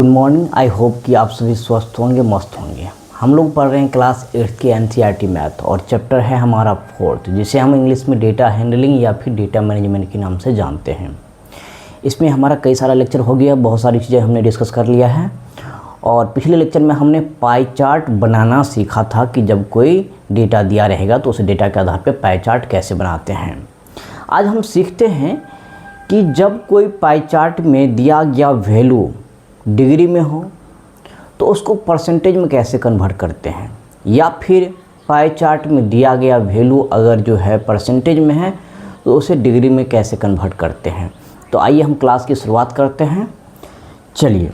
Good morning. I hope कि आप सभी स्वस्थ होंगे, मस्त होंगे। हम लोग पढ़ रहे हैं क्लास 8 की एनसीईआरटी मैथ और चैप्टर है हमारा 4th, जिसे हम इंग्लिश में डेटा हैंडलिंग या फिर डेटा मैनेजमेंट के नाम से जानते हैं। इसमें हमारा कई सारा लेक्चर हो गया, बहुत सारी चीज़ें हमने डिस्कस कर लिया है। और पिछले लेक्चर में हमने पाई चार्ट बनाना सीखा था कि जब कोई डेटा दिया रहेगा तो उस डेटा के आधार पर पाई चार्ट कैसे बनाते हैं। आज हम सीखते हैं कि जब कोई पाई चार्ट में दिया गया वैल्यू डिग्री में हो तो उसको परसेंटेज में कैसे कन्वर्ट करते हैं, या फिर पाई चार्ट में दिया गया वैल्यू अगर जो है परसेंटेज में है तो उसे डिग्री में कैसे कन्वर्ट करते हैं। तो आइए हम क्लास की शुरुआत करते हैं। चलिए,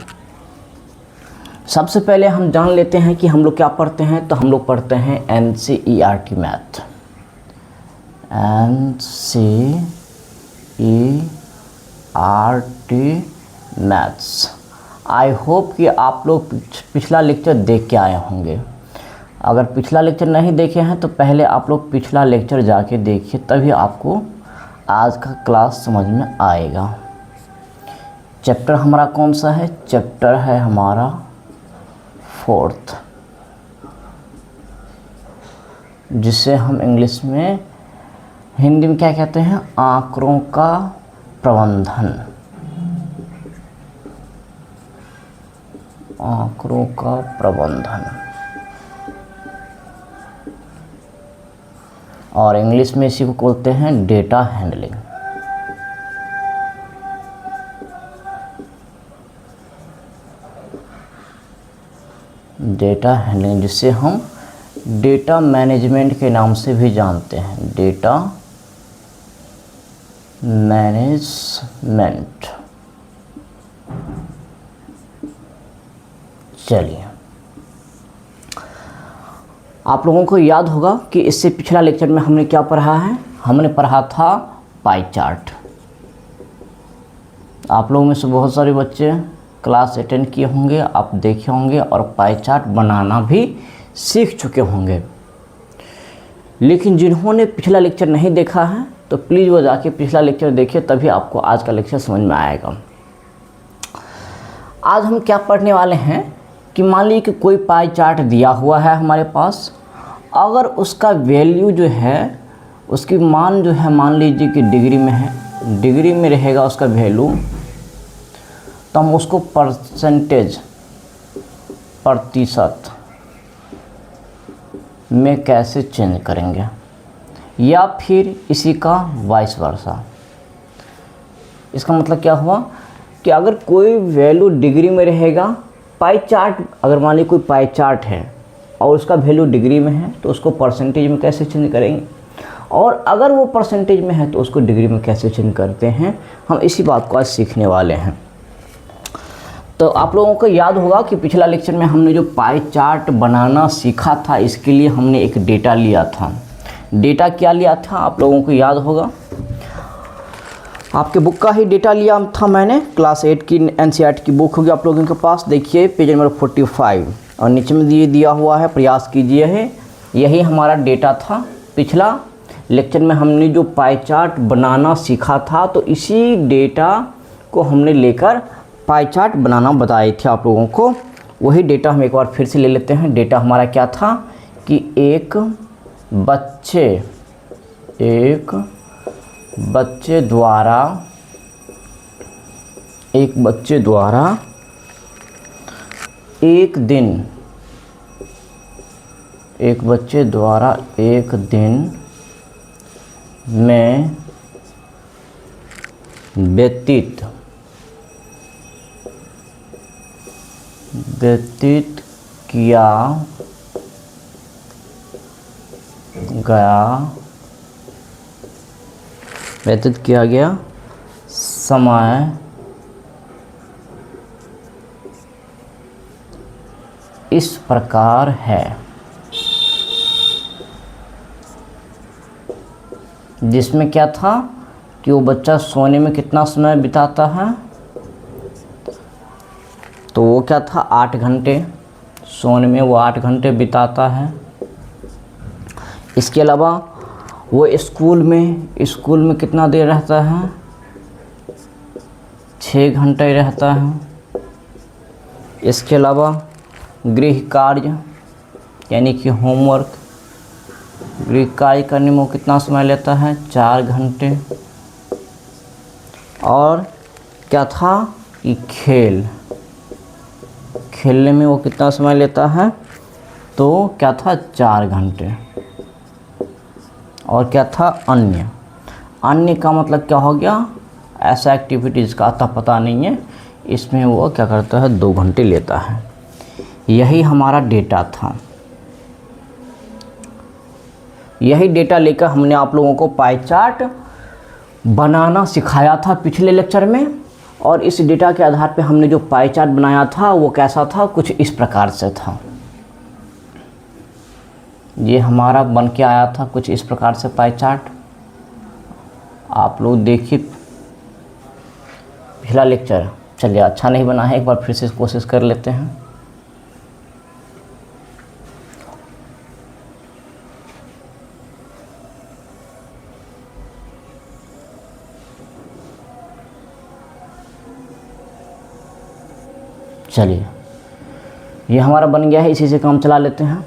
सबसे पहले हम जान लेते हैं कि हम लोग क्या पढ़ते हैं। तो हम लोग पढ़ते हैं NCERT math, NCERT maths. I hope कि आप लोग पिछला लेक्चर देख के आए होंगे। अगर पिछला लेक्चर नहीं देखे हैं तो पहले आप लोग पिछला लेक्चर जाके देखिए, तभी आपको आज का क्लास समझ में आएगा। चैप्टर हमारा कौन सा है? चैप्टर है हमारा 4th, जिसे हम इंग्लिश में, हिंदी में क्या कहते हैं? आंकड़ों का प्रबंधन। आंकड़ों का प्रबंधन, और इंग्लिश में इसी को बोलते हैं डेटा हैंडलिंग। डेटा हैंडलिंग, जिसे हम डेटा मैनेजमेंट के नाम से भी जानते हैं। Data management. चलिए, आप लोगों को याद होगा कि इससे पिछला लेक्चर में हमने क्या पढ़ा है? हमने पढ़ा था पाई चार्ट। आप लोगों में से बहुत सारे बच्चे क्लास अटेंड किए होंगे, आप देखे होंगे और पाई चार्ट बनाना भी सीख चुके होंगे। लेकिन जिन्होंने पिछला लेक्चर नहीं देखा है तो प्लीज़ वो जाके पिछला लेक्चर देखिए, तभी आपको आज का लेक्चर समझ में आएगा। आज हम क्या पढ़ने वाले हैं कि मान लीजिए कि कोई पाई चार्ट दिया हुआ है हमारे पास। अगर उसका वैल्यू जो है, उसकी मान जो है, मान लीजिए कि डिग्री में है, डिग्री में रहेगा उसका वैल्यू, तो हम उसको परसेंटेज, प्रतिशत में कैसे चेंज करेंगे, या फिर इसी का वाइस वर्सा। इसका मतलब क्या हुआ कि अगर कोई वैल्यू डिग्री में रहेगा, पाई चार्ट, अगर मान लीजिए कोई पाई चार्ट है और उसका वैल्यू डिग्री में है तो उसको परसेंटेज में कैसे चेंज करेंगे, और अगर वो परसेंटेज में है तो उसको डिग्री में कैसे चेंज करते हैं, हम इसी बात को आज सीखने वाले हैं। तो आप लोगों को याद होगा कि पिछला लेक्चर में हमने जो पाई चार्ट बनाना सीखा था, इसके लिए हमने एक डेटा लिया था। डेटा क्या लिया था आप लोगों को याद होगा? आपके बुक का ही डेटा लिया था मैंने। क्लास 8 की एनसीईआरटी की बुक होगी आप लोगों के पास, देखिए पेज नंबर 45 और नीचे में दिया हुआ है, प्रयास कीजिए है। यही हमारा डेटा था। पिछला लेक्चर में हमने जो पाई चार्ट बनाना सीखा था, तो इसी डेटा को हमने लेकर पाई चार्ट बनाना बताए थे आप लोगों को। वही डेटा हम एक बार फिर से ले लेते हैं। डेटा हमारा क्या था कि एक बच्चे द्वारा एक दिन में व्यतीत किया गया समय इस प्रकार है, जिसमें क्या था कि वो बच्चा सोने में कितना समय बिताता है, तो वो क्या था 8 घंटे सोने में वो 8 घंटे बिताता है। इसके अलावा वो स्कूल में कितना देर रहता है, 6 घंटे रहता है। इसके अलावा गृह कार्य यानी कि होमवर्क, गृह कार्य करने में वो कितना समय लेता है, 4 घंटे। और क्या था कि खेलने में वो कितना समय लेता है, तो क्या था 4 घंटे। और क्या था अन्य का मतलब क्या हो गया, ऐसा एक्टिविटीज़ का अता पता नहीं है, इसमें वो क्या करता है 2 घंटे लेता है। यही हमारा डेटा था। यही डेटा लेकर हमने आप लोगों को पाई चार्ट बनाना सिखाया था पिछले लेक्चर में। और इस डेटा के आधार पे हमने जो पाई चार्ट बनाया था वो कैसा था, कुछ इस प्रकार से था। ये हमारा बन के आया था कुछ इस प्रकार से पाई चार्ट। आप लोग देखिए पिछला लेक्चर। चलिए, अच्छा नहीं बना है, एक बार फिर से कोशिश कर लेते हैं। चलिए, ये हमारा बन गया है, इसी से काम चला लेते हैं।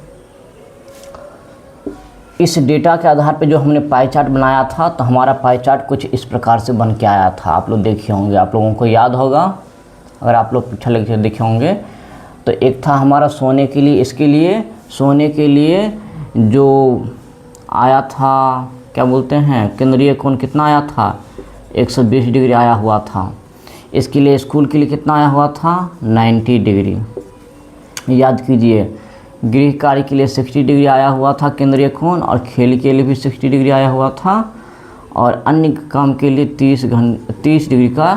इस डेटा के आधार पे जो हमने पाई चार्ट बनाया था, तो हमारा पाई चार्ट कुछ इस प्रकार से बन के आया था। आप लोग देखे होंगे, आप लोगों को याद होगा अगर आप लोग पिछले लेक्चर देखे होंगे। तो एक था हमारा सोने के लिए, इसके लिए सोने के लिए जो आया था, क्या बोलते हैं, केंद्रीय कोण कितना आया था, 120 डिग्री आया हुआ था। इसके लिए स्कूल के लिए कितना आया हुआ था, 90 डिग्री। याद कीजिए, गृह कार्य के लिए 60 डिग्री आया हुआ था केंद्रीय कोण, और खेल के लिए भी 60 डिग्री आया हुआ था, और अन्य काम के लिए 30 डिग्री का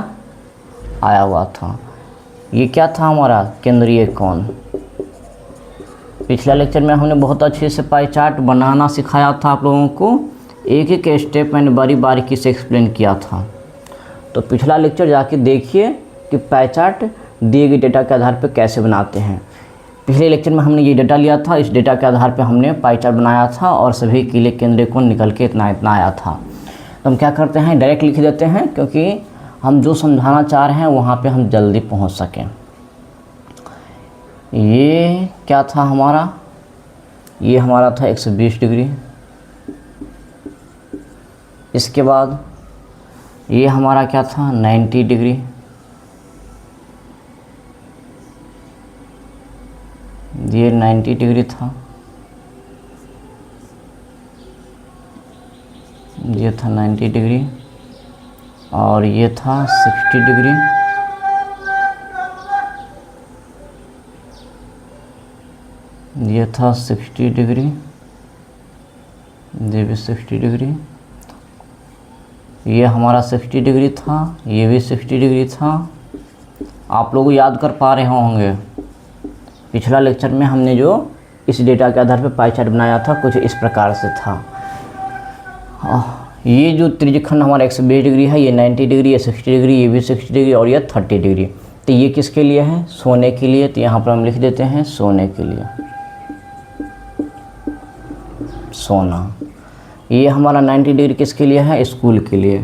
आया हुआ था। ये क्या था हमारा केंद्रीय कोण। पिछले लेक्चर में हमने बहुत अच्छे से पाई चार्ट बनाना सिखाया था आप लोगों को, एक एक स्टेप मैंने बारीकी से एक्सप्लेन किया था। तो पिछला लेक्चर जाके देखिए कि पाई चार्ट दिए गए डेटा के आधार पर कैसे बनाते हैं। पिछले लेक्चर में हमने ये डेटा लिया था, इस डेटा के आधार पे हमने पाई चार्ट बनाया था, और सभी के लिए केंद्रीय कोण निकल के इतना आया था। तो हम क्या करते हैं, डायरेक्ट लिख देते हैं, क्योंकि हम जो समझाना चाह रहे हैं वहाँ पे हम जल्दी पहुँच सकें। ये क्या था हमारा, ये हमारा था 120 डिग्री। इसके बाद ये हमारा क्या था, 90 डिग्री। ये 90 डिग्री था। ये था 90 डिग्री, और ये था 60 डिग्री। ये था 60 डिग्री, ये भी 60 डिग्री। ये हमारा 60 डिग्री था, ये भी 60 डिग्री था। आप लोग याद कर पा रहे होंगे, पिछला लेक्चर में हमने जो इस डेटा के आधार पर पाई चार्ट बनाया था कुछ इस प्रकार से था। ये जो त्रिज्यखंड हमारा 120 डिग्री है, ये 90 डिग्री, ये 60 डिग्री, ये भी 60 डिग्री, और ये 30 डिग्री। तो ये किसके लिए है, सोने के लिए। तो यहाँ पर हम लिख देते हैं सोने के लिए, सोना। ये हमारा 90 डिग्री किसके लिए है, स्कूल के लिए।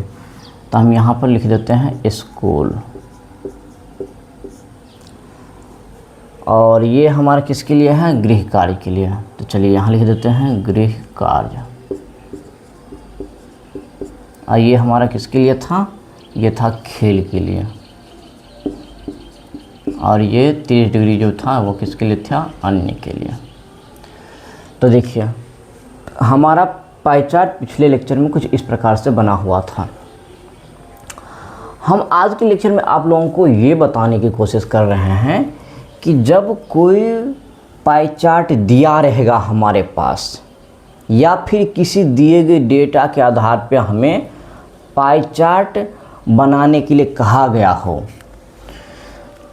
तो हम यहाँ पर लिख देते हैं स्कूल। और ये हमारा किसके लिए है, गृह कार्य के लिए। तो चलिए यहाँ लिख देते हैं गृह कार्य। और ये हमारा किसके लिए था, ये था खेल के लिए। और ये 30 डिग्री जो था वो किसके लिए था, अन्य के लिए। तो देखिए हमारा पाई चार्ट पिछले लेक्चर में कुछ इस प्रकार से बना हुआ था। हम आज के लेक्चर में आप लोगों को ये बताने की कोशिश कर रहे हैं कि जब कोई पाई चार्ट दिया रहेगा हमारे पास, या फिर किसी दिए गए डेटा के आधार पे हमें पाई चार्ट बनाने के लिए कहा गया हो,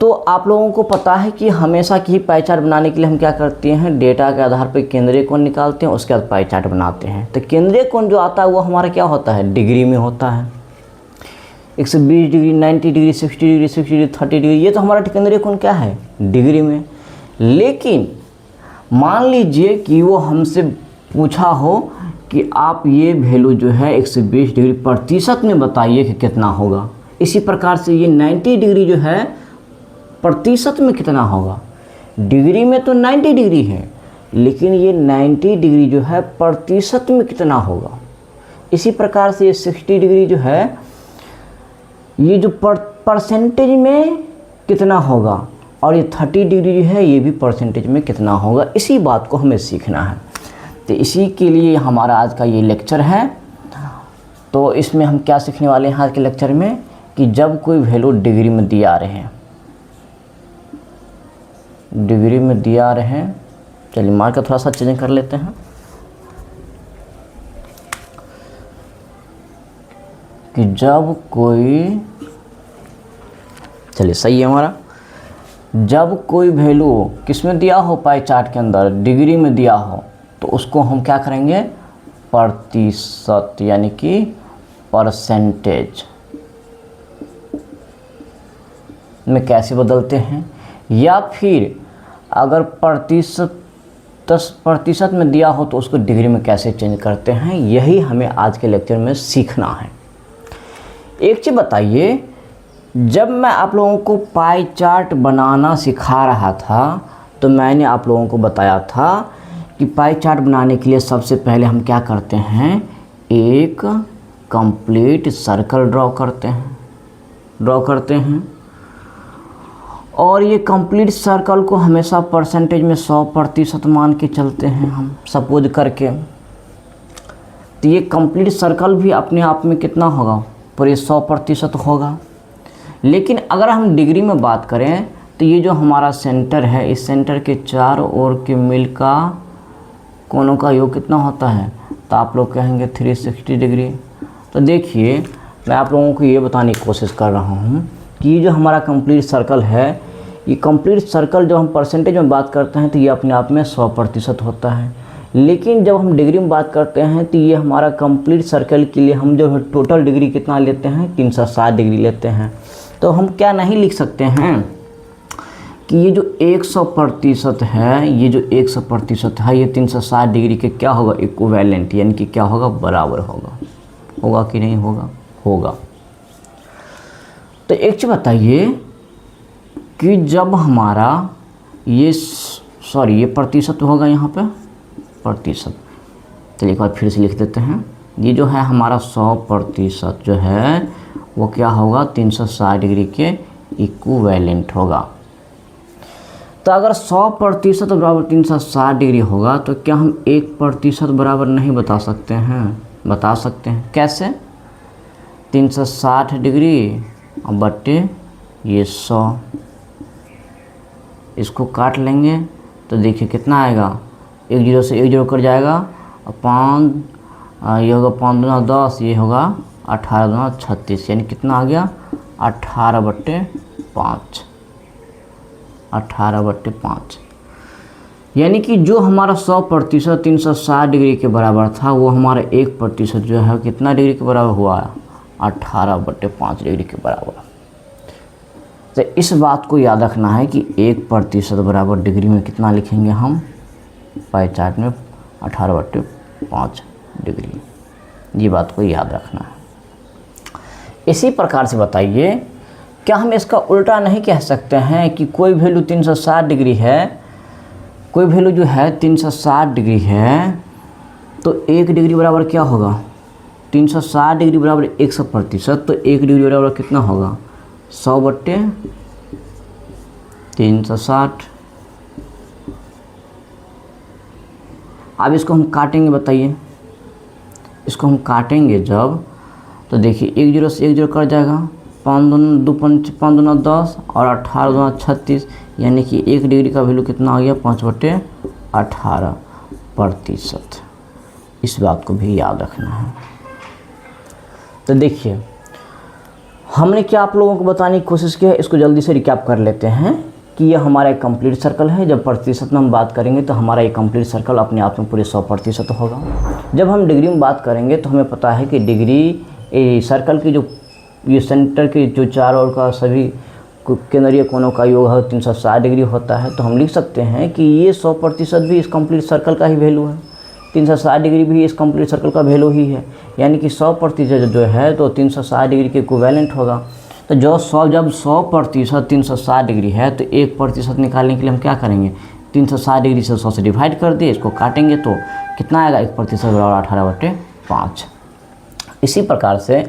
तो आप लोगों को पता है कि हमेशा की पाई चार्ट बनाने के लिए हम क्या करते हैं, डेटा के आधार पर केंद्रीय कोण निकालते हैं, उसके बाद पाई चार्ट बनाते हैं। तो केंद्रीय कोण जो आता है वो हमारा क्या होता है, डिग्री में होता है। 120 degree, 90 degree, 60 degree, 60 degree, 30 degree, ये तो हमारा केंद्रीय कोण क्या है, डिग्री में। लेकिन मान लीजिए कि वो हमसे पूछा हो कि आप ये वैल्यू जो है 120 डिग्री प्रतिशत में बताइए कि कितना होगा। इसी प्रकार से ये 90 डिग्री जो है प्रतिशत में कितना होगा। डिग्री में तो 90 डिग्री है, लेकिन ये 90 डिग्री जो है प्रतिशत में कितना होगा। इसी प्रकार से ये 60 डिग्री जो है ये जो परसेंटेज में कितना होगा, और ये 30 डिग्री जो है ये भी परसेंटेज में कितना होगा। इसी बात को हमें सीखना है। तो इसी के लिए हमारा आज का ये लेक्चर है। तो इसमें हम क्या सीखने वाले हैं आज के लेक्चर में, कि जब कोई वैल्यू डिग्री में दिया रहे, डिग्री में दिया रहे, चलिए मार्क थोड़ा सा चेंज कर लेते हैं, कि जब कोई, चलिए सही है हमारा, जब कोई वैल्यू किस में दिया हो, पाई चार्ट के अंदर डिग्री में दिया हो, तो उसको हम क्या करेंगे, प्रतिशत यानी कि परसेंटेज में कैसे बदलते हैं। या फिर अगर प्रतिशत 10% में दिया हो तो उसको डिग्री में कैसे चेंज करते हैं, यही हमें आज के लेक्चर में सीखना है। एक चीज़ बताइए, जब मैं आप लोगों को पाई चार्ट बनाना सिखा रहा था तो मैंने आप लोगों को बताया था कि पाई चार्ट बनाने के लिए सबसे पहले हम क्या करते हैं, एक कंप्लीट सर्कल ड्रॉ करते हैं, और ये कंप्लीट सर्कल को हमेशा परसेंटेज में 100% मान के चलते हैं हम, सपोज करके। तो ये कंप्लीट सर्कल भी अपने आप में कितना होगा, पूरे 100% होगा। लेकिन अगर हम डिग्री में बात करें तो ये जो हमारा सेंटर है, इस सेंटर के चारों ओर के मिल का कोनों का योग कितना होता है, तो आप लोग कहेंगे 360 डिग्री। तो देखिए, मैं आप लोगों को ये बताने की कोशिश कर रहा हूँ कि ये जो हमारा कंप्लीट सर्कल है, ये कंप्लीट सर्कल जब हम परसेंटेज में बात करते हैं तो ये अपने आप में 100% होता है। लेकिन जब हम डिग्री में बात करते हैं तो ये हमारा कंप्लीट सर्कल के लिए हम जो है टोटल डिग्री कितना लेते हैं, 360 डिग्री लेते हैं। तो हम क्या नहीं लिख सकते हैं कि ये जो 100% है, ये जो 100% है, ये 360 डिग्री के क्या होगा, इक्विवेलेंट, यानी कि क्या होगा, बराबर होगा कि नहीं होगा। तो एक चीज़ बताइए कि जब हमारा ये ये प्रतिशत होगा, यहाँ पे प्रतिशत, चलिए एक बार फिर से लिख देते हैं। ये जो है हमारा 100% जो है वो क्या होगा, 360 डिग्री के इक्विवेलेंट होगा। तो अगर 100% बराबर 360 डिग्री होगा तो क्या हम 1% बराबर नहीं बता सकते हैं, बता सकते हैं। कैसे, 360 डिग्री बट्टे ये 100, इसको काट लेंगे तो देखिए कितना आएगा, 1 0 से 1 0 कट जाएगा, और 5 ये होगा 5 दूना 10, ये होगा 18 दूना 36, यानी कितना आ गया, 18/5, 18/5। यानी कि जो हमारा 100% 360 डिग्री के बराबर था, वो हमारा 1% जो है कितना डिग्री के बराबर हुआ, 18/5 डिग्री के बराबर। तो इस बात को याद रखना है कि 1% बराबर डिग्री में कितना लिखेंगे हम, पाई चार्ट में 18/5 डिग्री। ये बात को याद रखना है। इसी प्रकार से बताइए, क्या हम इसका उल्टा नहीं कह सकते हैं कि कोई वैल्यू 360 डिग्री है, कोई वैल्यू जो है 360 डिग्री है, तो 1 डिग्री बराबर क्या होगा, 360 डिग्री बराबर 100%, तो 1 डिग्री बराबर कितना होगा, 100/360। अब इसको हम काटेंगे, बताइए इसको हम काटेंगे जब, तो देखिए 1 0 से 1 0 कट जाएगा, 5 दूना 10 और 18 दूना 36, यानी कि 1 डिग्री का वैल्यू कितना आ गया, 5/18%। इस बात को भी याद रखना है। तो देखिए, हमने क्या आप लोगों को बताने की कोशिश की है, इसको जल्दी से रिकैप कर लेते हैं कि ये हमारा एक कंप्लीट सर्कल है। जब प्रतिशत में हम बात करेंगे तो हमारा ये कंप्लीट सर्कल अपने आप में पूरे 100% होगा। जब हम डिग्री में बात करेंगे तो हमें पता है कि डिग्री सर्कल की जो ये सेंटर के जो चारों ओर का सभी केंद्रीय कोणों का योग है 360 डिग्री होता है। तो हम लिख सकते हैं कि ये 100% भी इस कंप्लीट सर्कल का ही वैल्यू है, 360 डिग्री भी इस कंप्लीट सर्कल का वैल्यू ही है, यानी कि 100% जो है तो 360 डिग्री के इक्विवेलेंट होगा। तो जब 100% 360 डिग्री है तो 1% निकालने के लिए हम क्या करेंगे, 360 डिग्री से 100 से डिवाइड कर दिए, इसको काटेंगे तो कितना आएगा, 1% बराबर 18/5। इसी प्रकार से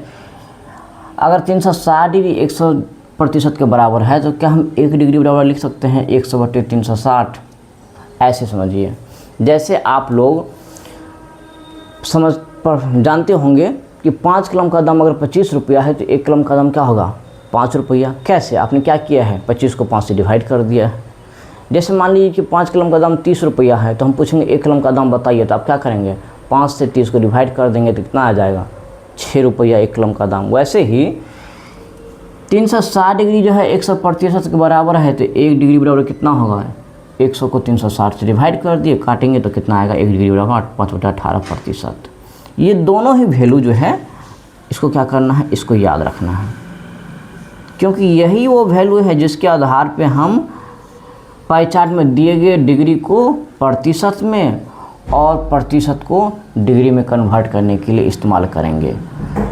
अगर 360 डिग्री 100% के बराबर है तो क्या हम 1 डिग्री बराबर लिख सकते हैं 100/360। ऐसे समझिए, जैसे आप लोग जानते होंगे कि 5 कलम का दाम अगर 25 रुपया है तो 1 कलम का दाम क्या होगा, 5 रुपया। कैसे, आपने क्या किया है, 25 को 5 से डिवाइड कर दिया है। जैसे मान लीजिए कि 5 कलम का दाम 30 रुपया है तो हम पूछेंगे 1 कलम का दाम बताइए, तो आप क्या करेंगे, 5 से 30 को डिवाइड कर देंगे तो कितना आ जाएगा, 6 रुपया 1 कलम का दाम। वैसे ही 360 डिग्री जो है 100% के बराबर है तो 1 डिग्री बराबर कितना होगा, 100 को 360 से डिवाइड कर दिए, काटेंगे तो कितना आएगा, 1 डिग्री बराबर 5/18%। ये दोनों ही वैल्यू जो है इसको क्या करना है, इसको याद रखना है, क्योंकि यही वो वैल्यू है जिसके आधार पे हम पाई चार्ट में दिए गए डिग्री को प्रतिशत में और प्रतिशत को डिग्री में कन्वर्ट करने के लिए इस्तेमाल करेंगे।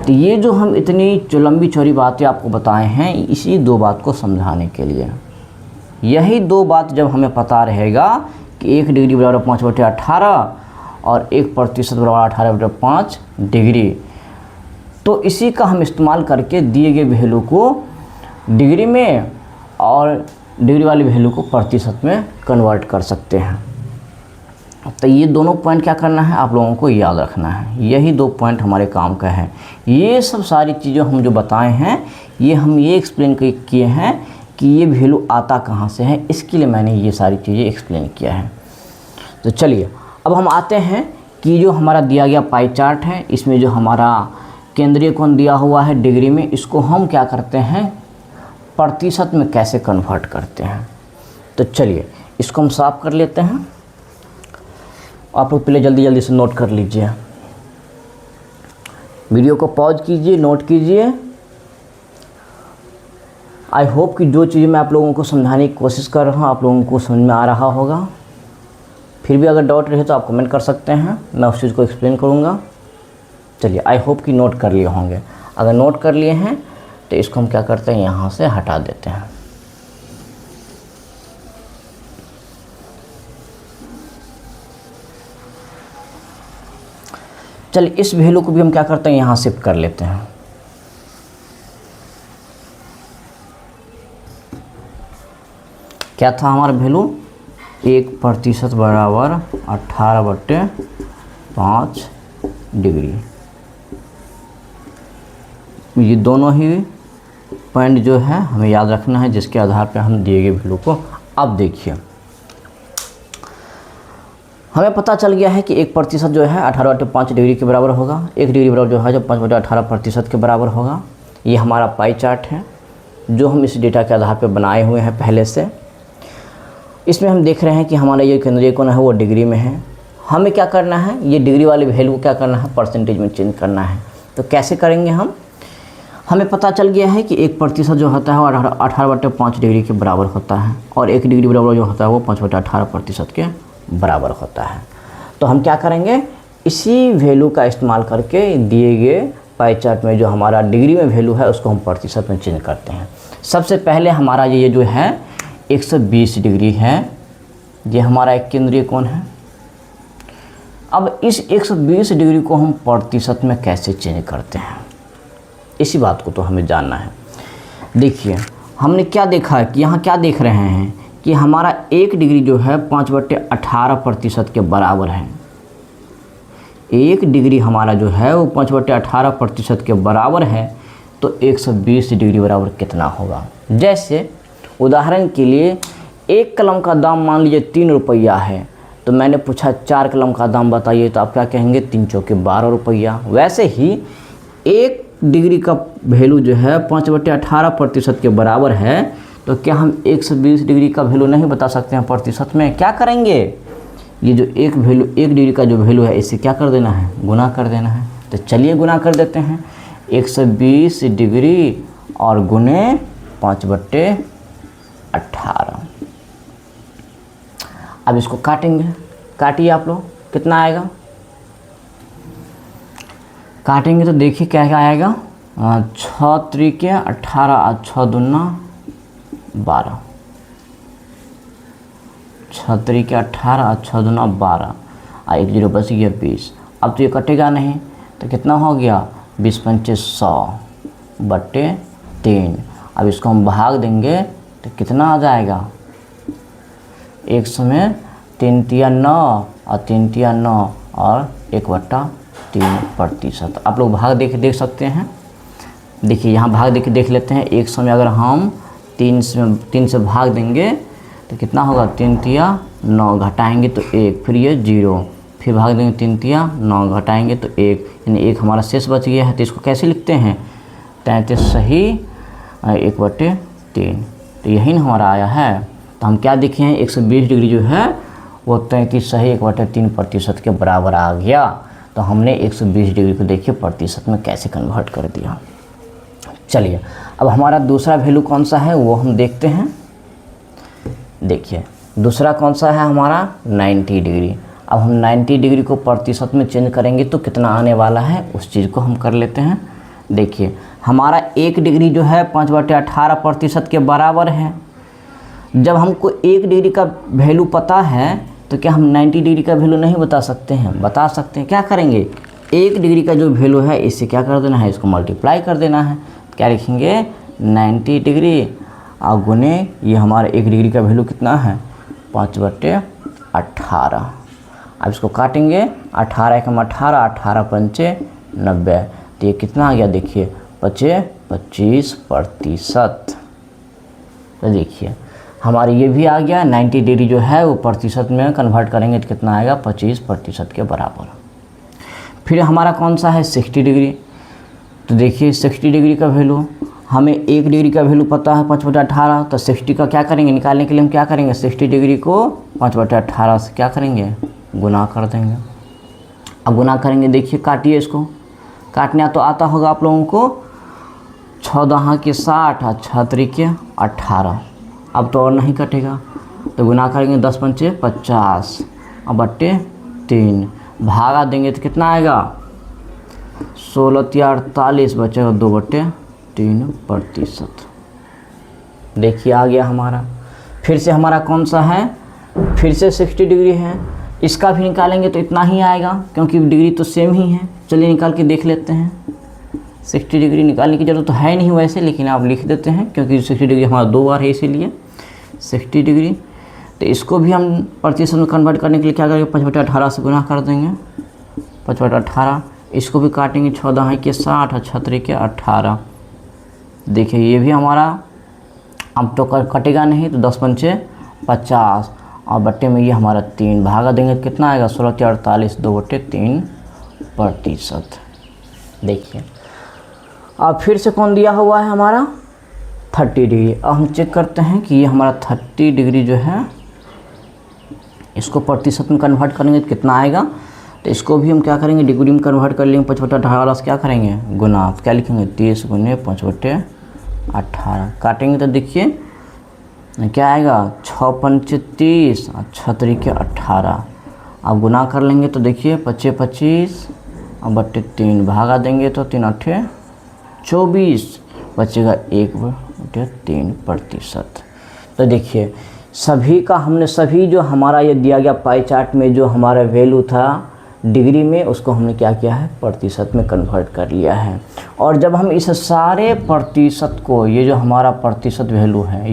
तो ये जो हम इतनी लंबी चौड़ी बातें आपको बताए हैं, इसी 2 बात को समझाने के लिए। यही 2 बात जब हमें पता रहेगा कि 1 डिग्री बराबर 5/18 और 1% बराबर 18/5 डिग्री, तो इसी का हम इस्तेमाल करके दिए गए वैल्यू को डिग्री में और डिग्री वाली वैल्यू को प्रतिशत में कन्वर्ट कर सकते हैं। तो ये दोनों पॉइंट क्या करना है, आप लोगों को याद रखना है। यही 2 पॉइंट हमारे काम का है। ये सब सारी चीज़ें हम जो बताए हैं ये हम ये एक्सप्लेन किए हैं कि ये वैल्यू आता कहाँ से है, इसके लिए मैंने ये सारी चीज़ें एक्सप्लेन किया है। तो चलिए अब हम आते हैं कि जो हमारा दिया गया पाई चार्ट है, इसमें जो हमारा केंद्रीय कोण दिया हुआ है डिग्री में, इसको हम क्या करते हैं, प्रतिशत में कैसे कन्वर्ट करते हैं। तो चलिए इसको हम साफ कर लेते हैं। आप लोग पहले जल्दी से नोट कर लीजिए, वीडियो को पॉज कीजिए, नोट कीजिए। आई होप कि जो चीज़ें मैं आप लोगों को समझाने की कोशिश कर रहा हूँ आप लोगों को समझ में आ रहा होगा। फिर भी अगर डाउट रहे तो आप कमेंट कर सकते हैं, मैं उस चीज़ को एक्सप्लेन करूँगा। चलिए आई होप कि नोट कर लिए होंगे। अगर नोट कर लिए हैं तो इसको हम क्या करते हैं, यहाँ से हटा देते हैं। चलिए इस वैल्यू को भी हम क्या करते हैं, यहाँ शिफ्ट कर लेते हैं। क्या था हमारा वैल्यू, 1% बराबर 18/5 डिग्री। ये दोनों ही पॉइंट जो है हमें याद रखना है, जिसके आधार पर हम दिए गए वैल्यू को। अब देखिए हमें पता चल गया है कि 1% जो है 18/5 डिग्री के बराबर होगा। 1 डिग्री बराबर जो है जब 5/18% के बराबर होगा। ये हमारा पाई चार्ट है जो हम इस डेटा के आधार पर बनाए हुए हैं पहले से। इसमें हम देख रहे हैं कि हमारा ये केंद्रीय कोण है वो डिग्री में है। हमें क्या करना है, ये डिग्री वाली वैल्यू को क्या करना है, परसेंटेज में चेंज करना है। तो कैसे करेंगे हम, हमें पता चल गया है कि 1% जो होता है वो 18/5 डिग्री के बराबर होता है और 1 डिग्री बराबर जो होता है वो 5/18% के बराबर होता है। तो हम क्या करेंगे, इसी वैल्यू का इस्तेमाल करके दिए गए पाई चार्ट में जो हमारा डिग्री में वैल्यू है उसको हम प्रतिशत में चेंज करते हैं। सबसे पहले हमारा ये जो है 120 डिग्री है, ये हमारा एक केंद्रीय कोण है। अब इस 120 डिग्री को हम प्रतिशत में कैसे चेंज करते हैं, इसी बात को तो हमें जानना है। देखिए हमने क्या देखा कि यहाँ क्या देख रहे हैं कि हमारा 1 डिग्री जो है 5/18% के बराबर है। 1 डिग्री हमारा जो है वो 5/18% के बराबर है, तो 120 डिग्री बराबर कितना होगा। जैसे उदाहरण के लिए 1 कलम का दाम मान लीजिए 3 रुपया है, तो मैंने पूछा 4 कलम का दाम बताइए, तो आप क्या कहेंगे, 3 चौके 12 रुपया। वैसे ही 1 डिग्री का वैल्यू जो है 5/18% के बराबर है, तो क्या हम 120 डिग्री का वैल्यू नहीं बता सकते हैं प्रतिशत में। क्या करेंगे, ये जो 1 डिग्री का जो वैल्यू है इसे क्या कर देना है, गुना कर देना है। तो चलिए गुना कर देते हैं, 120 डिग्री और गुने 5/18। अब इसको काटेंगे, काटिए आप लोग, कितना आएगा, काटेंगे तो देखिए क्या क्या आएगा, छः त्रिके 18 और 6 दूना 12, 6 त्रिके 18 और 6 दूना 12 और 1 0 बच गया 20। अब तो ये कटेगा नहीं तो कितना हो गया 20 पंचे 100/3। अब इसको हम भाग देंगे तो कितना आ जाएगा 100 में 3 तिया 9 और 3 तिया 9 और 1/3%। आप लोग भाग देख सकते हैं। देखिए यहाँ भाग देख लेते हैं। 100 में अगर हम 3 से भाग देंगे तो कितना होगा 3 तिया 9, घटाएंगे तो 1, फिर ये 0, फिर भाग देंगे 3 तिया 9, घटाएंगे तो 1, यानी 1 हमारा शेष बच गया है। तो इसको कैसे लिखते हैं 33 सही 1/3। तो यही ना हमारा आया है। तो हम क्या देखे हैं 120 डिग्री जो है वो 33 सही 1/3% के बराबर आ गया। तो हमने 120 डिग्री को देखिए प्रतिशत में कैसे कन्वर्ट कर दिया। चलिए अब हमारा दूसरा वैल्यू कौन सा है वो हम देखते हैं। देखिए दूसरा कौन सा है हमारा 90 डिग्री। अब हम 90 डिग्री को प्रतिशत में चेंज करेंगे तो कितना आने वाला है उस चीज़ को हम कर लेते हैं। देखिए हमारा 1 डिग्री जो है 5/18% के बराबर है। जब हमको 1 डिग्री का वैल्यू पता है तो क्या हम 90 डिग्री का वैल्यू नहीं बता सकते हैं? बता सकते हैं। क्या करेंगे 1 डिग्री का जो वैल्यू है इससे क्या कर देना है, इसको मल्टीप्लाई कर देना है। क्या लिखेंगे 90 डिग्री और गुने ये हमारा 1 डिग्री का वैल्यू कितना है 5/18। अब इसको काटेंगे 18 एकम 18, 18 पंचे 90, तो ये कितना आ गया देखिए 25%। तो देखिए हमारे ये भी आ गया 90 डिग्री जो है वो प्रतिशत में कन्वर्ट करेंगे तो कितना आएगा 25% के बराबर। फिर हमारा कौन सा है 60 डिग्री। तो देखिए 60 डिग्री का वैल्यू हमें 1 डिग्री का वैल्यू पता है 5/18, तो 60 का क्या करेंगे निकालने के लिए हम क्या करेंगे 60 डिग्री को 5/18 से क्या करेंगे गुना कर देंगे। अब गुना करेंगे देखिए काटिए इसको, काटना तो आता होगा आप लोगों को। 14 के 60 और 6 त्रिके 18। अब तो और नहीं कटेगा तो गुना करेंगे 10 पंचे 50 और 3 भागा देंगे तो कितना आएगा 16 तिया 48, बचेगा 2/3%। देखिए आ गया हमारा। फिर से हमारा कौन सा है फिर से 60 डिग्री है। इसका भी निकालेंगे तो इतना ही आएगा क्योंकि डिग्री तो सेम ही है। चलिए निकाल के देख लेते हैं। 60 डिग्री निकालने की ज़रूरत तो है नहीं वैसे, लेकिन आप लिख देते हैं क्योंकि 60 डिग्री हमारा 2 बार है इसीलिए 60 डिग्री। तो इसको भी हम प्रतिशत में कन्वर्ट करने के लिए क्या करेंगे 5/18 से गुना कर देंगे 5/18। इसको भी काटेंगे 14 के 60 और 6 त्रिके 18। देखिए ये भी हमारा अब तो कटेगा नहीं तो 10 पंचे 50 और बट्टे में ये हमारा 3 भागा देंगे तो कितना आएगा 16 तिया 48, 2/3%। देखिए अब फिर से कौन दिया हुआ है हमारा 30 डिग्री। अब हम चेक करते हैं कि ये हमारा 30 डिग्री जो है इसको प्रतिशत में कन्वर्ट करेंगे तो कितना आएगा। तो इसको भी हम क्या करेंगे डिग्री में कन्वर्ट कर लेंगे 5/18 से क्या करेंगे गुना, तो क्या लिखेंगे 30 गुने 5/18। काटेंगे तो देखिए क्या आएगा 6 पंचे 30 और 6 त्रिके 18। अब गुना कर लेंगे तो देखिए 25 और 3 भागा देंगे तो 3 8 24, बचेगा 1/3%। तो देखिए सभी का हमने सभी जो हमारा ये दिया गया पाई चार्ट में जो हमारा वैल्यू था डिग्री में उसको हमने क्या किया है प्रतिशत में कन्वर्ट कर लिया है। और जब हम इस सारे प्रतिशत को ये जो हमारा प्रतिशत वैल्यू है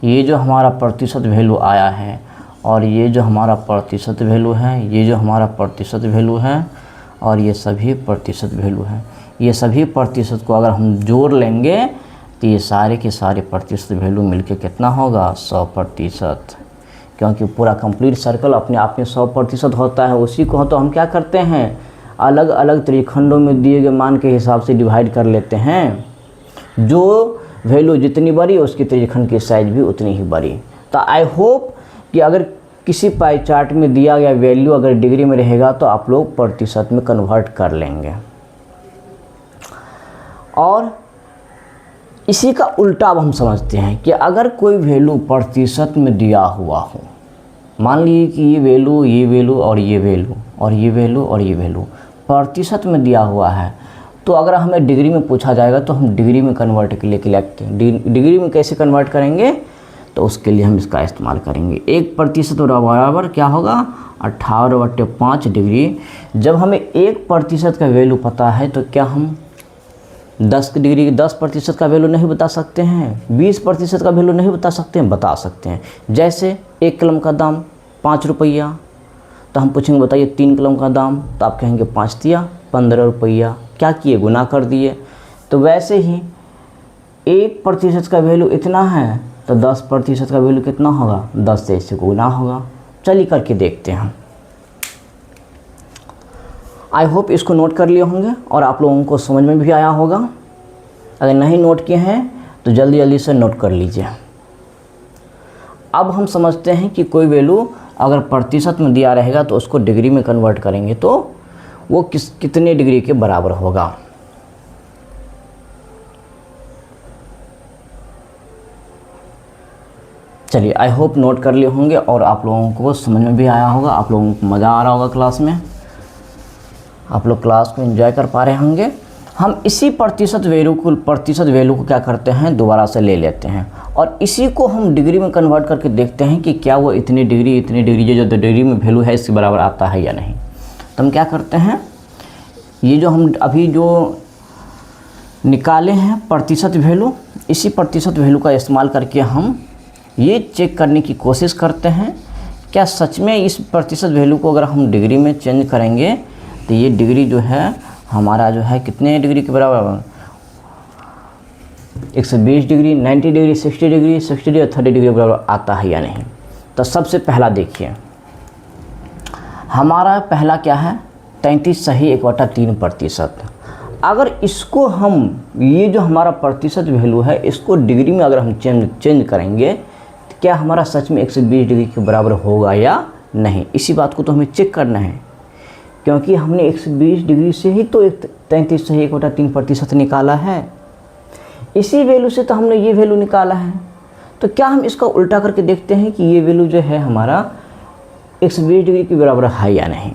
ये जो हमारा प्रतिशत वैल्यू आया है और ये जो हमारा प्रतिशत वैल्यू है, ये जो हमारा प्रतिशत वैल्यू है और ये सभी प्रतिशत वैल्यू है, ये सभी प्रतिशत को अगर हम जोड़ लेंगे तो ये सारे के सारे प्रतिशत वैल्यू मिलके कितना होगा 100%। क्योंकि पूरा कंप्लीट सर्कल अपने आप में 100% होता है। उसी को तो हम क्या करते हैं अलग अलग त्रिखंडों में दिए गए मान के हिसाब से डिवाइड कर लेते हैं। जो वैल्यू जितनी बड़ी उसकी त्रिखंड की साइज भी उतनी ही बड़ी। तो आई होप कि अगर किसी पाई चार्ट में दिया गया वैल्यू अगर डिग्री में रहेगा तो आप लोग प्रतिशत में कन्वर्ट कर लेंगे। और इसी का उल्टा अब हम समझते हैं कि अगर कोई वैल्यू प्रतिशत में दिया हुआ हो, मान लीजिए कि ये वैल्यू और ये वैल्यू और ये वैल्यू और ये वैल्यू और ये वैल्यू प्रतिशत में दिया हुआ है, तो अगर हमें डिग्री में पूछा जाएगा तो हम डिग्री में कन्वर्ट के लिए लेते हैं। डिग्री में कैसे कन्वर्ट करेंगे, तो उसके लिए हम इसका इस्तेमाल करेंगे। 1% बराबर क्या होगा, 18/5 डिग्री। जब हमें 1% का वैल्यू पता है तो क्या हम 10% का वैल्यू नहीं बता सकते हैं, 20% का वैल्यू नहीं बता सकते हैं, बता सकते हैं। जैसे 1 कलम का दाम 5 रुपया, तो हम पूछेंगे बताइए 3 कलम का दाम, तो आप कहेंगे 5 दिया 15 रुपया, क्या किए, गुना कर दिए। तो वैसे ही 1% का वैल्यू इतना है तो 10% का वैल्यू कितना होगा, 10 से इससे गुना होगा। चलिए करके देखते हैं। आई होप इसको नोट कर लिए होंगे और आप लोगों को समझ में भी आया होगा। अगर नहीं नोट किए हैं तो जल्दी जल्दी से नोट कर लीजिए। अब हम समझते हैं कि कोई वैल्यू अगर प्रतिशत में दिया रहेगा तो उसको डिग्री में कन्वर्ट करेंगे तो वो कितने डिग्री के बराबर होगा। चलिए आई होप नोट कर लिए होंगे और आप लोगों को समझ में भी आया होगा, आप लोगों को मज़ा आ रहा होगा क्लास में, आप लोग क्लास को एंजॉय कर पा रहे होंगे। हम इसी प्रतिशत वैल्यू को क्या करते हैं, दोबारा से ले लेते हैं और इसी को हम डिग्री में कन्वर्ट करके देखते हैं कि क्या वो इतनी डिग्री जो डिग्री में वैल्यू है इसके बराबर आता है या नहीं। तो हम क्या करते हैं, ये जो हम अभी जो निकाले हैं प्रतिशत वैल्यू, इसी प्रतिशत वैल्यू का इस्तेमाल करके हम ये चेक करने की कोशिश करते हैं क्या सच में इस प्रतिशत वैल्यू को अगर हम डिग्री में चेंज करेंगे तो ये डिग्री जो है हमारा जो है कितने डिग्री के बराबर, 120 डिग्री, 90 डिग्री, 60 डिग्री, 30 डिग्री के बराबर आता है या नहीं। तो सबसे पहला देखिए हमारा पहला क्या है, 33 सही 1/3%। अगर इसको हम ये जो हमारा प्रतिशत वैल्यू है इसको डिग्री में अगर हम चेंज करेंगे तो क्या हमारा सच में 120 डिग्री के बराबर होगा या नहीं। इसी बात को तो हमें चेक करना है क्योंकि हमने 120 डिग्री से ही तो 33 सही 1/3% निकाला है, इसी वैल्यू से तो हमने ये वैल्यू निकाला है। तो क्या हम इसका उल्टा करके देखते हैं कि ये वैल्यू जो है हमारा 120 डिग्री के बराबर है या नहीं।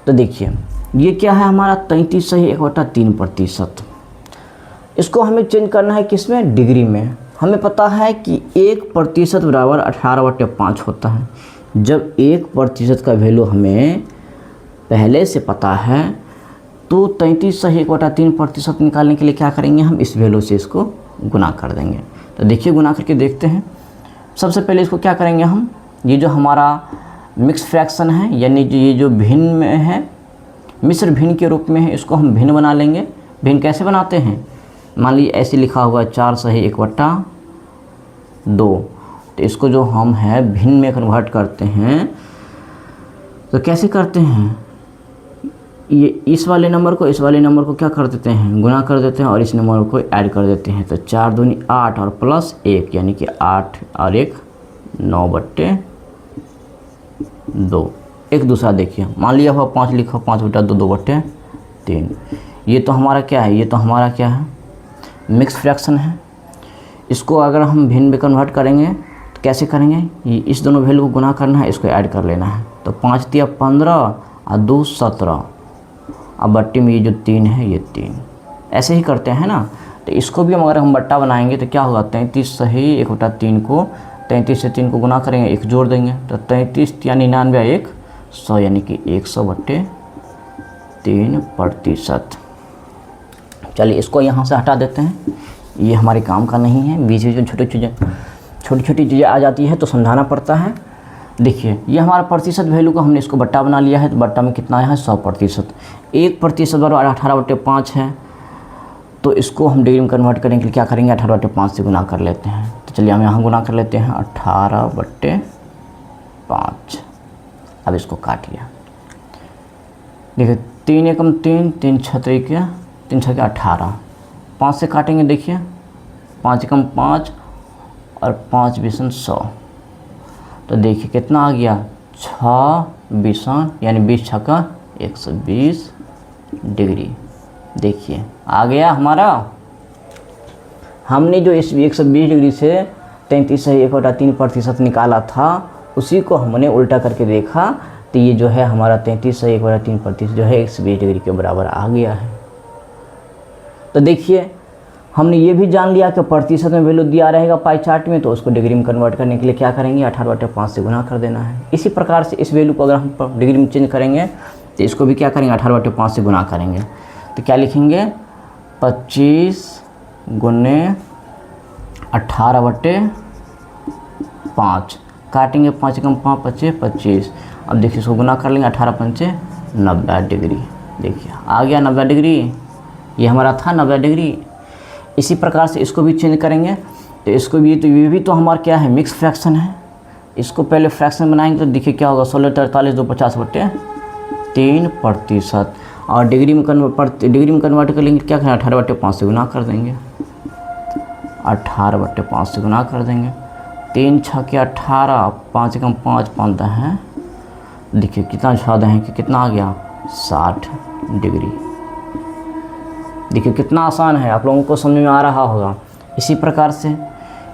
तो देखिए ये क्या है हमारा 33 सही 1/3%। इसको हमें चेंज करना है किसमें, डिग्री में। हमें पता है कि 1% बराबर 18/5 होता है। जब 1% का वैल्यू हमें पहले से पता है तो 33 सही 1/3% निकालने के लिए क्या करेंगे, हम इस वैल्यू से इसको गुना कर देंगे। तो देखिए गुना करके देखते हैं। सबसे पहले इसको क्या करेंगे हम, ये जो हमारा मिक्स फ्रैक्शन है यानी ये जो भिन्न में है, मिश्र भिन्न के रूप में है, इसको हम भिन्न बना लेंगे। भिन्न कैसे बनाते हैं, मान लीजिए ऐसे लिखा हुआ 4 सही 1/2, तो इसको जो हम है भिन्न में कन्वर्ट करते हैं तो कैसे करते हैं, ये इस वाले नंबर को इस वाले नंबर को क्या कर देते हैं, गुना कर देते हैं और इस नंबर को ऐड कर देते हैं। तो 4 दूनी 8 और प्लस 1 यानी कि 8 और 1 9/2। एक दूसरा देखिए, मान लिया हुआ 5 लिखा 5/2 2/3। ये तो हमारा क्या है, ये तो हमारा क्या है, मिक्स फ्रैक्शन है। इसको अगर हम भिन्न में कन्वर्ट करेंगे तो कैसे करेंगे, ये इस दोनों वैल्यू को गुना करना है, इसको ऐड कर लेना है। तो 5 दिया 15 और 2 17, अब बट्टी में ये जो 3 है ये 3, ऐसे ही करते हैं ना। तो इसको भी अगर हम बट्टा बनाएंगे तो क्या होगा, 33 सही 1/3 को 33 से 3 को गुना करेंगे, 1 जोड़ देंगे तो 33 या 99 1 100 यानी कि 100/3%। चलिए इसको यहाँ से हटा देते हैं, ये हमारे काम का नहीं है। बीच में छोटी छोटी चीज़ें आ जाती है तो समझाना पड़ता है। देखिए ये हमारा प्रतिशत वैल्यू को हमने इसको बट्टा बना लिया है, तो बट्टा में कितना आया है 100%। 1% बराबर 18/5 है, तो इसको हम डिग्री में कन्वर्ट करने के लिए क्या करेंगे, 18/5 से गुना कर लेते हैं। तो चलिए हम यहाँ गुना कर लेते हैं 18/5। अब इसको काट लिया, देखिए 3 एकम 3, 3 छः के 18, 5 से काटेंगे, देखिए 5 एकम 5 और 5 बीसन 100। तो देखिए कितना आ गया, 6 बीसन यानी 20 छक्का 120 डिग्री। देखिए आ गया हमारा। हमने जो इस 120 डिग्री से 33 सही 1/3% निकाला था उसी को हमने उल्टा करके देखा तो ये जो है हमारा 33 सही 1/3% जो है 120 डिग्री के बराबर आ गया है। तो देखिए हमने ये भी जान लिया कि प्रतिशत में वैल्यू दिया रहेगा पाई चार्ट में, तो उसको डिग्री में कन्वर्ट करने के लिए क्या करेंगे, 18/5 से गुना कर देना है। इसी प्रकार से इस वैल्यू को अगर हम डिग्री में चेंज करेंगे तो इसको भी क्या करेंगे, 18/5 से गुना करेंगे। तो क्या लिखेंगे, 25 गुने 18/5, काटेंगे 5 कम 5 25 25। अब देखिए इसको गुना कर लेंगे, 18×5 90 डिग्री। देखिए आ गया 90 डिग्री, ये हमारा था 90 डिग्री। इसी प्रकार से इसको भी चेंज करेंगे तो इसको भी, तो ये भी तो हमारा क्या है, मिक्स फ्रैक्शन है। इसको पहले फ्रैक्शन बनाएंगे तो देखिए क्या होगा, 16 43 2 50/3%। और डिग्री में कन्वर्ट कर लेंगे, क्या करें, 18/5 से गुना कर देंगे, 18/5 से गुना कर देंगे। 3 6 18, 5 कम 5 5 है, देखिए कितना 14 है कि कितना आ गया, 60 डिग्री। देखिए कितना आसान है, आप लोगों को समझ में आ रहा होगा। इसी प्रकार से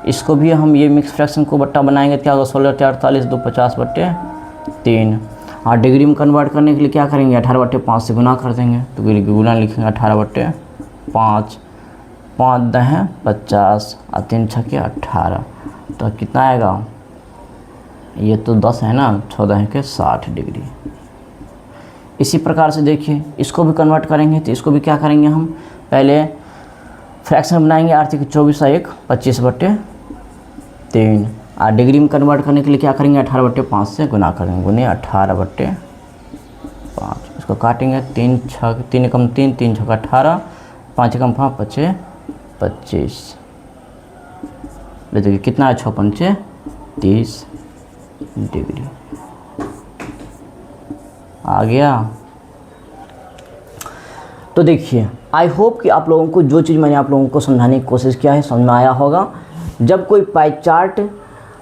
इसको भी हम ये मिक्स फ्रैक्शन को बट्टा बनाएंगे, क्या होगा, 16 43 2 50/3। और डिग्री में कन्वर्ट करने के लिए क्या करेंगे, 18/5 से गुना कर देंगे। तो गुना लिखेंगे 18/5, 5 10 50 और 3 6 18, तो कितना आएगा, ये तो 10 है ना, 14 के 60 डिग्री। इसी प्रकार से देखिए इसको भी कन्वर्ट करेंगे तो इसको भी क्या करेंगे, हम पहले फ्रैक्शन बनाएंगे, 8 × 24 1 25/3। और डिग्री में कन्वर्ट करने के लिए क्या करेंगे, 18/5 से गुना करेंगे, गुने 18/5। इसको काटेंगे, 3 6 3 कम 3 3 6 18, 5 कम 5 25 25। देखिए कितना है, 6 5 30 डिग्री आ गया। तो देखिए आई होप कि आप लोगों को जो चीज़ मैंने आप लोगों को समझाने की कोशिश किया है समझ में आया होगा। जब कोई पाई चार्ट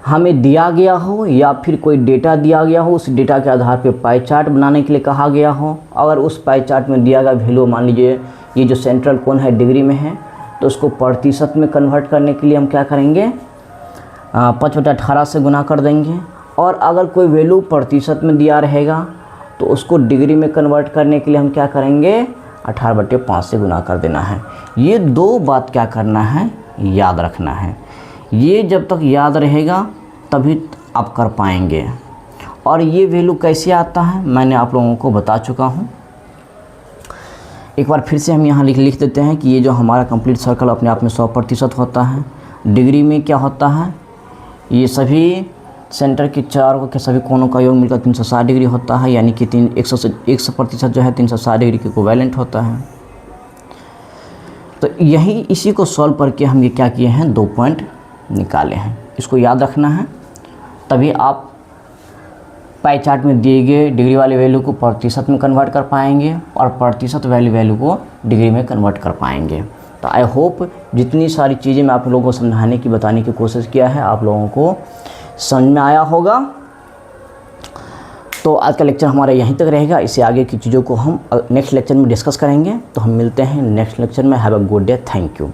हमें दिया गया हो या फिर कोई डेटा दिया गया हो, उस डेटा के आधार पर पाई चार्ट बनाने के लिए कहा गया हो, अगर उस पाई चार्ट में दिया गया वैल्यू, मान लीजिए ये जो सेंट्रल कोण है डिग्री में है, तो उसको प्रतिशत में कन्वर्ट करने के लिए हम क्या करेंगे, 5/18 से गुना कर देंगे। और अगर कोई वैल्यू प्रतिशत में दिया रहेगा तो उसको डिग्री में कन्वर्ट करने के लिए हम क्या करेंगे, 18/5 से गुना कर देना है। ये दो बात क्या करना है, याद रखना है। ये जब तक याद रहेगा तभी आप कर पाएंगे। और ये वैल्यू कैसे आता है मैंने आप लोगों को बता चुका हूँ। एक बार फिर से हम यहाँ लिख देते हैं कि ये जो हमारा कंप्लीट सर्कल अपने आप में 100% होता है। डिग्री में क्या होता है, ये सभी सेंटर के चारों के सभी कोनों का योग मिलकर 360 डिग्री होता है, यानी कि 100% जो है 360 डिग्री के इक्विवेलेंट होता है। तो यही इसी को सॉल्व करके हम ये क्या किए हैं, 2 पॉइंट निकाले हैं। इसको याद रखना है, तभी आप पाई चार्ट में दिए गए डिग्री वाले वैल्यू को प्रतिशत में कन्वर्ट कर पाएंगे और प्रतिशत वाली वैल्यू को डिग्री में कन्वर्ट कर पाएंगे। तो आई होप जितनी सारी चीज़ें मैं आप लोगों को समझाने की बताने की कोशिश किया है आप लोगों को समझ में आया होगा। तो आज का लेक्चर हमारा यहीं तक रहेगा। इससे आगे की चीज़ों को हम नेक्स्ट लेक्चर में डिस्कस करेंगे। तो हम मिलते हैं नेक्स्ट लेक्चर में। Have a good day, thank you.